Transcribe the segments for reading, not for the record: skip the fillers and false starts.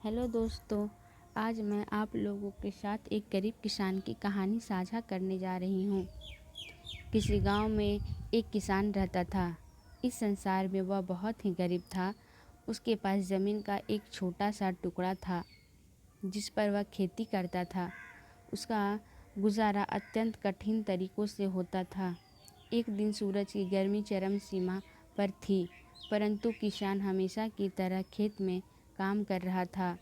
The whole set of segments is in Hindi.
हेलो दोस्तों, आज मैं आप लोगों के साथ एक गरीब किसान की कहानी साझा करने जा रही हूँ। किसी गांव में एक किसान रहता था। इस संसार में वह बहुत ही गरीब था। उसके पास ज़मीन का एक छोटा सा टुकड़ा था जिस पर वह खेती करता था। उसका गुजारा अत्यंत कठिन तरीक़ों से होता था। एक दिन सूरज की गर्मी चरम सीमा पर थी, परंतु किसान हमेशा की तरह खेत में काम कर रहा था।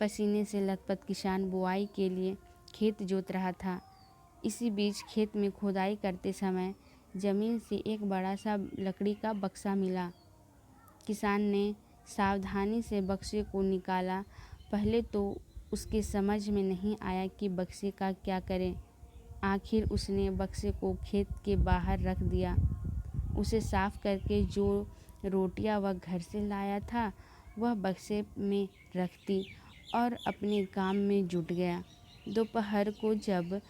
पसीने से लथपथ किसान बुआई के लिए खेत जोत रहा था। इसी बीच खेत में खुदाई करते समय ज़मीन से एक बड़ा सा लकड़ी का बक्सा मिला। किसान ने सावधानी से बक्से को निकाला। पहले तो उसके समझ में नहीं आया कि बक्से का क्या करें। आखिर उसने बक्से को खेत के बाहर रख दिया। उसे साफ करके जो रोटियां वह घर से लाया था वह बक्से में रख दी और अपने काम में जुट गया। दोपहर को जब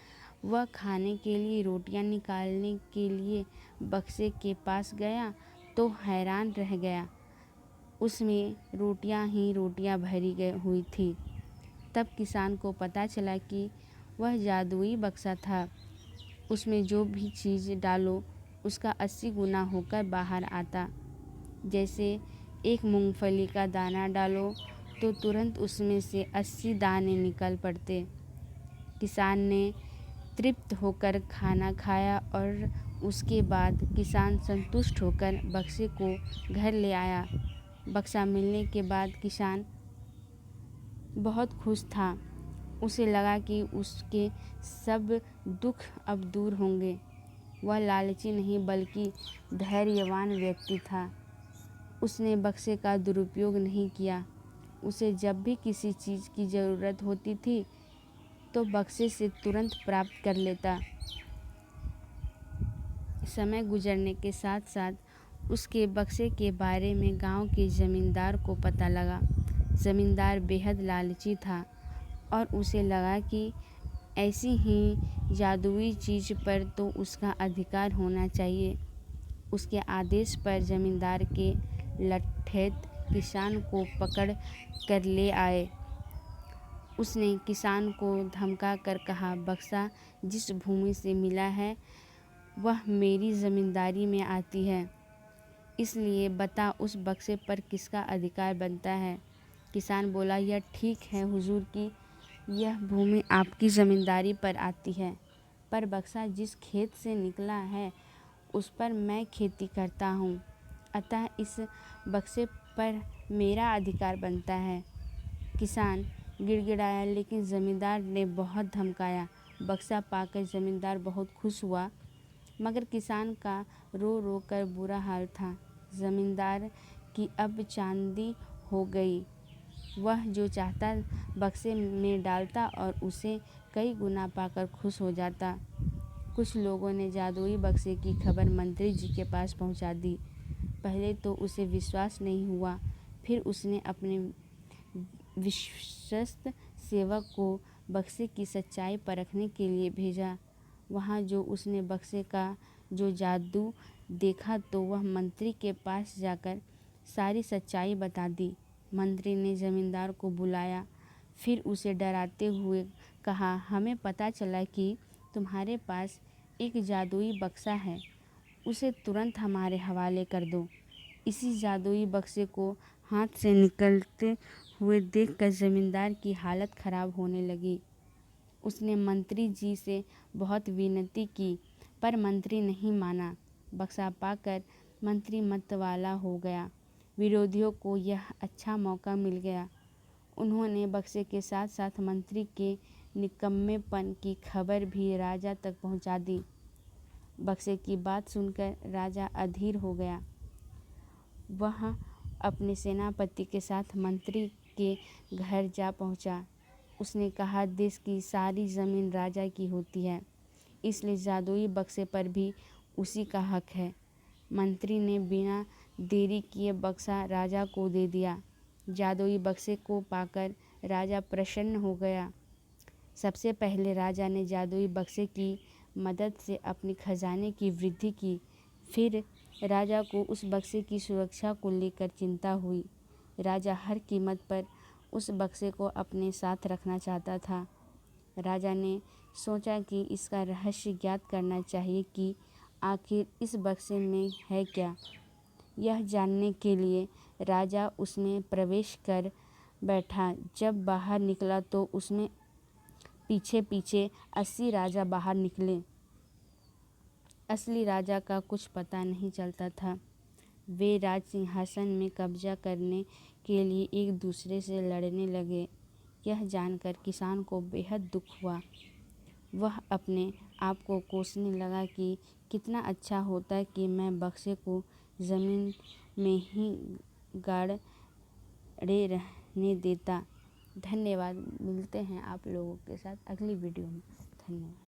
वह खाने के लिए रोटियां निकालने के लिए बक्से के पास गया तो हैरान रह गया। उसमें रोटियां ही रोटियां भरी गई हुई थी। तब किसान को पता चला कि वह जादुई बक्सा था। उसमें जो भी चीज़ डालो उसका 80 गुना होकर बाहर आता। जैसे एक मूंगफली का दाना डालो तो तुरंत उसमें से 80 दाने निकल पड़ते। किसान ने तृप्त होकर खाना खाया और उसके बाद किसान संतुष्ट होकर बक्से को घर ले आया। बक्सा मिलने के बाद किसान बहुत खुश था। उसे लगा कि उसके सब दुख अब दूर होंगे। वह लालची नहीं बल्कि धैर्यवान व्यक्ति था। उसने बक्से का दुरुपयोग नहीं किया। उसे जब भी किसी चीज़ की ज़रूरत होती थी तो बक्से से तुरंत प्राप्त कर लेता। समय गुजरने के साथ साथ उसके बक्से के बारे में गांव के ज़मींदार को पता लगा। ज़मींदार बेहद लालची था और उसे लगा कि ऐसी ही जादुई चीज़ पर तो उसका अधिकार होना चाहिए। उसके आदेश पर ज़मींदार के लठैत किसान को पकड़ कर ले आए। उसने किसान को धमका कर कहा, बक्सा जिस भूमि से मिला है वह मेरी ज़मींदारी में आती है, इसलिए बता उस बक्से पर किसका अधिकार बनता है। किसान बोला, यह ठीक है हुजूर की यह भूमि आपकी ज़मींदारी पर आती है, पर बक्सा जिस खेत से निकला है उस पर मैं खेती करता हूँ, अतः इस बक्से पर मेरा अधिकार बनता है। किसान गिड़गिड़ाया, लेकिन ज़मींदार ने बहुत धमकाया। बक्सा पाकर ज़मींदार बहुत खुश हुआ, मगर किसान का रो रो कर बुरा हाल था। ज़मींदार की अब चांदी हो गई। वह जो चाहता बक्से में डालता और उसे कई गुना पाकर खुश हो जाता। कुछ लोगों ने जादुई बक्से की खबर मंत्री जी के पास पहुंचा दी। पहले तो उसे विश्वास नहीं हुआ, फिर उसने अपने विश्वस्त सेवक को बक्से की सच्चाई परखने के लिए भेजा। वहाँ जो उसने बक्से का जो जादू देखा तो वह मंत्री के पास जाकर सारी सच्चाई बता दी। मंत्री ने ज़मींदार को बुलाया, फिर उसे डराते हुए कहा, हमें पता चला कि तुम्हारे पास एक जादुई बक्सा है, उसे तुरंत हमारे हवाले कर दो। इसी जादुई बक्से को हाथ से निकलते हुए देखकर ज़मींदार की हालत ख़राब होने लगी। उसने मंत्री जी से बहुत विनती की, पर मंत्री नहीं माना। बक्सा पाकर मंत्री मतवाला हो गया। विरोधियों को यह अच्छा मौका मिल गया। उन्होंने बक्से के साथ साथ मंत्री के निकम्मेपन की खबर भी राजा तक पहुंचा दी। बक्से की बात सुनकर राजा अधीर हो गया। वह अपने सेनापति के साथ मंत्री के घर जा पहुंचा। उसने कहा, देश की सारी ज़मीन राजा की होती है, इसलिए जादुई बक्से पर भी उसी का हक है। मंत्री ने बिना देरी किए बक्सा राजा को दे दिया। जादुई बक्से को पाकर राजा प्रसन्न हो गया। सबसे पहले राजा ने जादुई बक्से की मदद से अपने खजाने की वृद्धि की। फिर राजा को उस बक्से की सुरक्षा को लेकर चिंता हुई। राजा हर कीमत पर उस बक्से को अपने साथ रखना चाहता था। राजा ने सोचा कि इसका रहस्य ज्ञात करना चाहिए कि आखिर इस बक्से में है क्या। यह जानने के लिए राजा उसमें प्रवेश कर बैठा। जब बाहर निकला तो उसमें पीछे पीछे 80 राजा बाहर निकले। असली राजा का कुछ पता नहीं चलता था। वे राज सिंहासन में कब्जा करने के लिए एक दूसरे से लड़ने लगे। यह जानकर किसान को बेहद दुख हुआ। वह अपने आप को कोसने लगा कि कितना अच्छा होता कि मैं बक्से को ज़मीन में ही गाड़े रहने देता। धन्यवाद। मिलते हैं आप लोगों के साथ अगली वीडियो में। धन्यवाद।